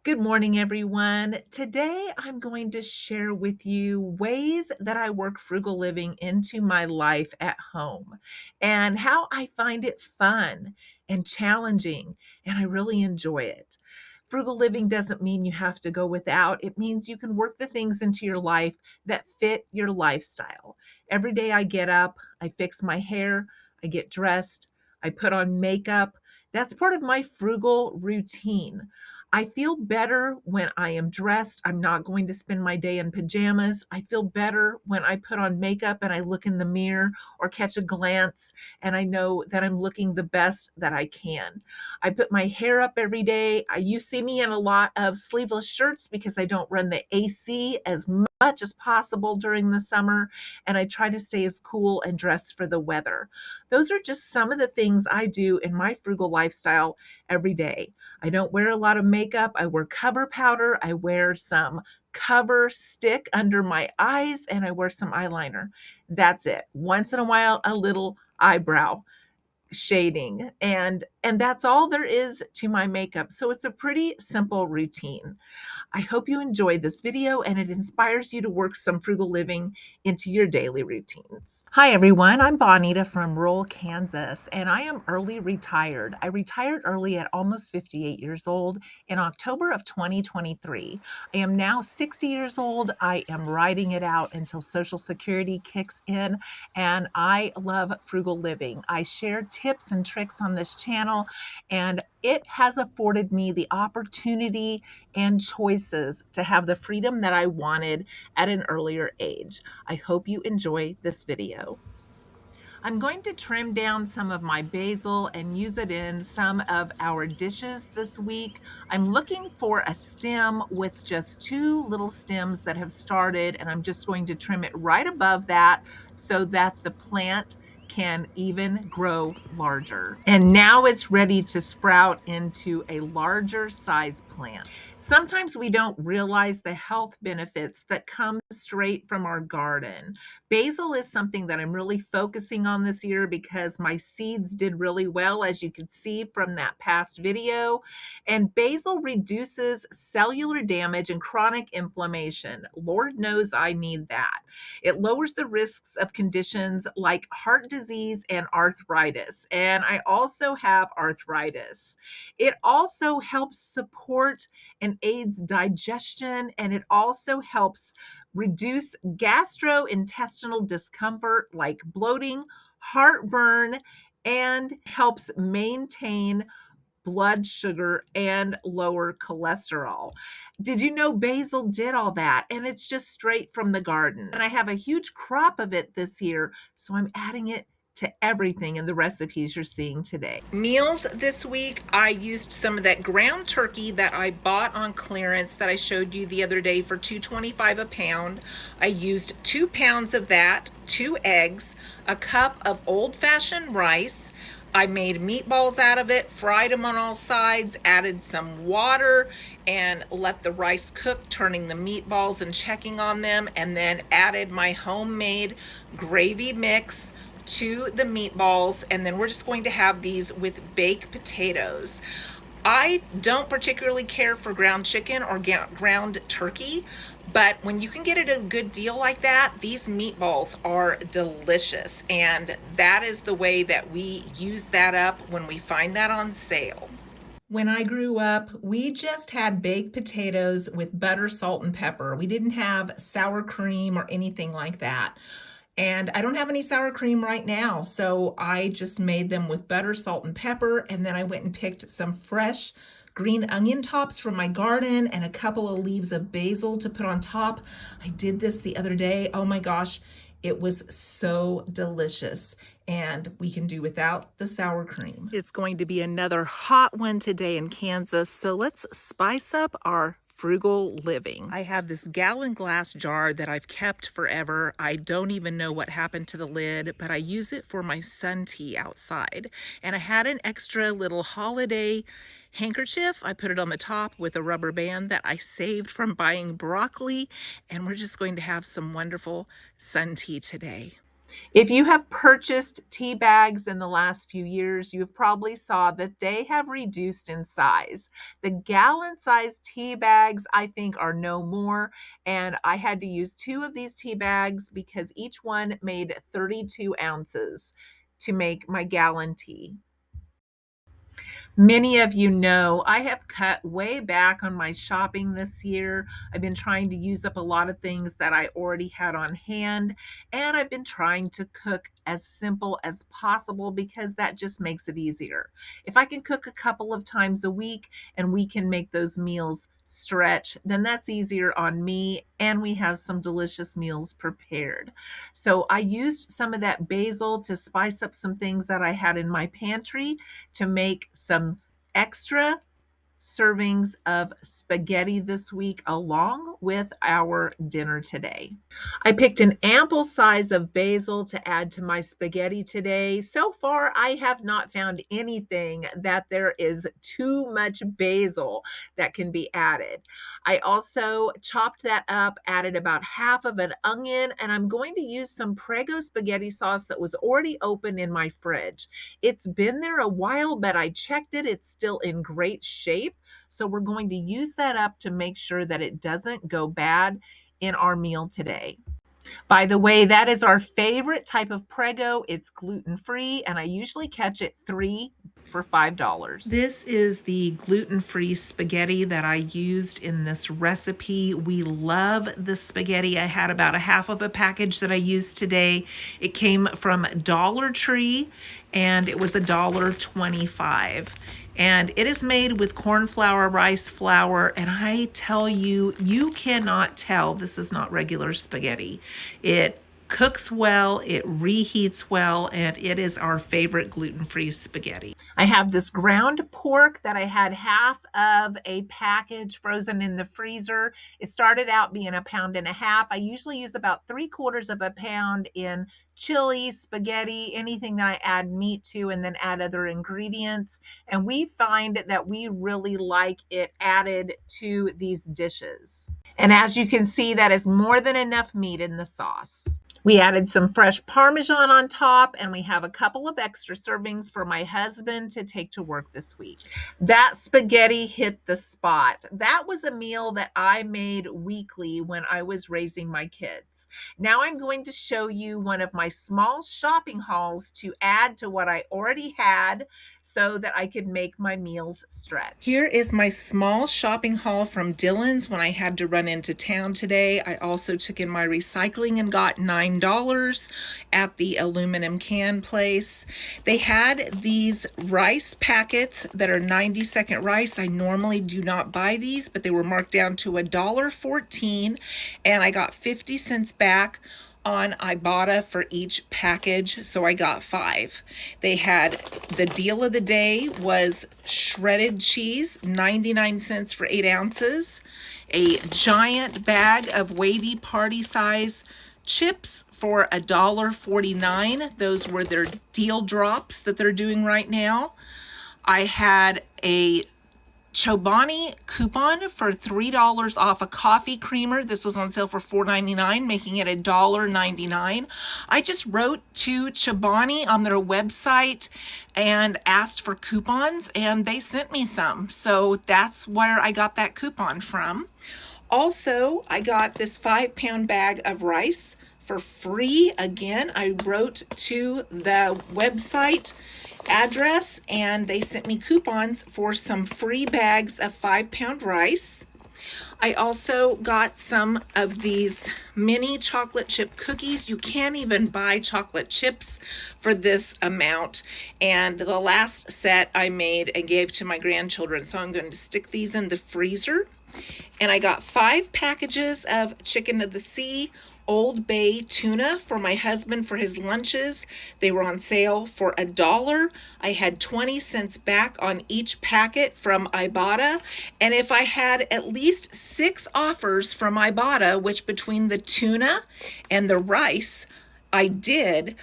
Good morning, everyone. Today, I'm going to share with you ways that I work frugal living into my life at home and how I find it fun and challenging, and I really enjoy it. Frugal living doesn't mean you have to go without. It means you can work the things into your life that fit your lifestyle. Every day I get up, I fix my hair, I get dressed, I put on makeup. That's part of my frugal routine. I feel better when I am dressed. I'm not going to spend my day in pajamas. I feel better when I put on makeup and I look in the mirror or catch a glance and I know that I'm looking the best that I can. I put my hair up every day. You see me in a lot of sleeveless shirts because I don't run the AC as much as possible during the summer, and I try to stay as cool and dressed for the weather. Those are just some of the things I do in my frugal lifestyle every day. I don't wear a lot of makeup. I wear cover powder. I wear some cover stick under my eyes, and I wear some eyeliner. That's it. Once in a while, a little eyebrow shading, and that's all there is to my makeup. So it's a pretty simple routine. I hope you enjoyed this video and it inspires you to work some frugal living into your daily routines. Hi everyone, I'm Bonita from rural Kansas and I am early retired. I retired early at almost 58 years old in October of 2023. I am now 60 years old. I am riding it out until Social Security kicks in, and I love frugal living. I share tips and tricks on this channel, and it has afforded me the opportunity and choices to have the freedom that I wanted at an earlier age. I hope you enjoy this video. I'm going to trim down some of my basil and use it in some of our dishes this week. I'm looking for a stem with just 2 little stems that have started, and I'm just going to trim it right above that so that the plant can even grow larger. And now it's ready to sprout into a larger size plant. Sometimes we don't realize the health benefits that come straight from our garden. Basil is something that I'm really focusing on this year because my seeds did really well, as you can see from that past video. And basil reduces cellular damage and chronic inflammation. Lord knows I need that. It lowers the risks of conditions like heart disease and arthritis. And I also have arthritis. It also helps support and aids digestion, and it also helps reduce gastrointestinal discomfort like bloating, heartburn, and helps maintain blood sugar and lower cholesterol. Did you know basil did all that? And it's just straight from the garden. And I have a huge crop of it this year, so I'm adding it to everything in the recipes you're seeing today. Meals this week, I used some of that ground turkey that I bought on clearance that I showed you the other day for $2.25 a pound. I used 2 pounds of that, 2 eggs, a cup of old-fashioned rice. I made meatballs out of it, fried them on all sides, added some water, and let the rice cook, turning the meatballs and checking on them, and then added my homemade gravy mix to the meatballs, and then we're just going to have these with baked potatoes. I don't particularly care for ground chicken or ground turkey, but when you can get it at a good deal like that, these meatballs are delicious, and that is the way that we use that up when we find that on sale. When I grew up, we just had baked potatoes with butter, salt, and pepper. We didn't have sour cream or anything like that. And I don't have any sour cream right now, so I just made them with butter, salt, and pepper, and then I went and picked some fresh green onion tops from my garden and a couple of leaves of basil to put on top. I did this the other day. Oh my gosh, it was so delicious, and we can do without the sour cream. It's going to be another hot one today in Kansas, so let's spice up our frugal living. I have this gallon glass jar that I've kept forever. I don't even know what happened to the lid, but I use it for my sun tea outside. And I had an extra little holiday handkerchief. I put it on the top with a rubber band that I saved from buying broccoli, and we're just going to have some wonderful sun tea today. If you have purchased tea bags in the last few years, you've probably saw that they have reduced in size. The gallon-sized tea bags, I think, are no more, and I had to use 2 of these tea bags because each one made 32 ounces to make my gallon tea. Many of you know I have cut way back on my shopping this year. I've been trying to use up a lot of things that I already had on hand, and I've been trying to cook as simple as possible because that just makes it easier. If I can cook a couple of times a week and we can make those meals stretch, then that's easier on me, and we have some delicious meals prepared. So I used some of that basil to spice up some things that I had in my pantry to make some extra servings of spaghetti this week along with our dinner today. I picked an ample size of basil to add to my spaghetti today. So far, I have not found anything that there is too much basil that can be added. I also chopped that up, added about half of an onion, and I'm going to use some Prego spaghetti sauce that was already open in my fridge. It's been there a while, but I checked it. It's still in great shape. So we're going to use that up to make sure that it doesn't go bad in our meal today. By the way, that is our favorite type of Prego. It's gluten-free, and I usually catch it 3 for $5. This is the gluten-free spaghetti that I used in this recipe. We love the spaghetti. I had about a half of a package that I used today. It came from Dollar Tree, and it was $1.25. And it is made with corn flour, rice flour, and I tell you, you cannot tell this is not regular spaghetti. It cooks well, it reheats well, and it is our favorite gluten-free spaghetti. I have this ground pork that I had half of a package frozen in the freezer. It started out being 1.5 pounds. I usually use about 3/4 of a pound in chili, spaghetti, anything that I add meat to, and then add other ingredients. And we find that we really like it added to these dishes. And as you can see, that is more than enough meat in the sauce. We added some fresh Parmesan on top, and we have a couple of extra servings for my husband to take to work this week. That spaghetti hit the spot. That was a meal that I made weekly when I was raising my kids. Now I'm going to show you one of my small shopping hauls to add to what I already had so that I could make my meals stretch. Here is my small shopping haul from Dillon's when I had to run into town today. I also took in my recycling and got $9 at the aluminum can place. They had these rice packets that are 90-second rice. I normally do not buy these, but they were marked down to $1.14, and I got 50 cents back on Ibotta for each package, so I got 5. They had the deal of the day was shredded cheese, 99 cents for 8 ounces, a giant bag of wavy party size chips for $1.49. Those were their deal drops that they're doing right now. I had a Chobani coupon for $3 off a coffee creamer. This was on sale for $4.99, making it $1.99. I just wrote to Chobani on their website and asked for coupons, and they sent me some. So that's where I got that coupon from. Also, I got this 5-pound bag of rice for free. Again, I wrote to the website address and they sent me coupons for some free bags of 5-pound rice. I also got some of these mini chocolate chip cookies. You can't even buy chocolate chips for this amount. And the last set I made and gave to my grandchildren. So I'm going to stick these in the freezer. And I got 5 packages of chicken of the sea, Old Bay tuna for my husband for his lunches. They were on sale for $1. I had 20 cents back on each packet from Ibotta. And if I had at least 6 offers from Ibotta, which between the tuna and the rice I did,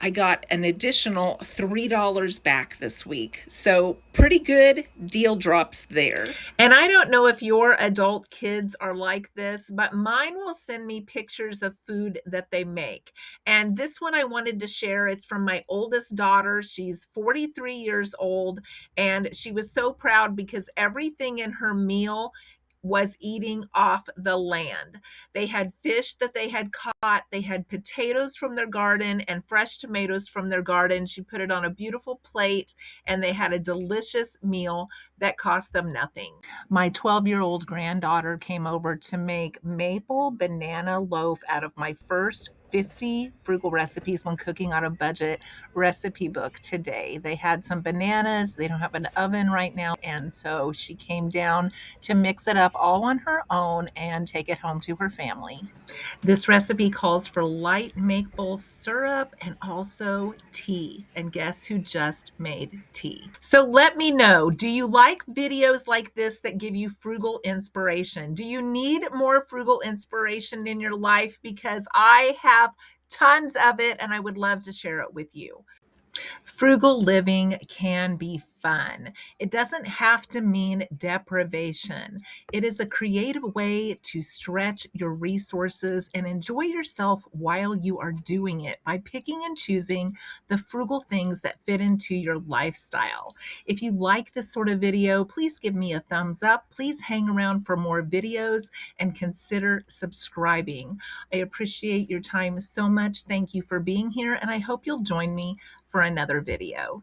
I got an additional $3 back this week. So pretty good deal drops there. And I don't know if your adult kids are like this, but mine will send me pictures of food that they make. And this one I wanted to share. It's from my oldest daughter. She's 43 years old, and she was so proud because everything in her meal was eating off the land. They had fish that they had caught. They had potatoes from their garden and fresh tomatoes from their garden. She put it on a beautiful plate, and they had a delicious meal that cost them nothing. My 12-year-old granddaughter came over to make maple banana loaf out of my first 50 frugal recipes when cooking on a budget recipe book today. They had some bananas. They don't have an oven right now. And so she came down to mix it up all on her own and take it home to her family. This recipe calls for light maple syrup and also tea. And guess who just made tea? So let me know, do you like videos like this that give you frugal inspiration? Do you need more frugal inspiration in your life? Because I have tons of it and I would love to share it with you. Frugal living can be fun. It doesn't have to mean deprivation. It is a creative way to stretch your resources and enjoy yourself while you are doing it by picking and choosing the frugal things that fit into your lifestyle. If you like this sort of video, please give me a thumbs up. Please hang around for more videos and consider subscribing. I appreciate your time so much. Thank you for being here, and I hope you'll join me for another video.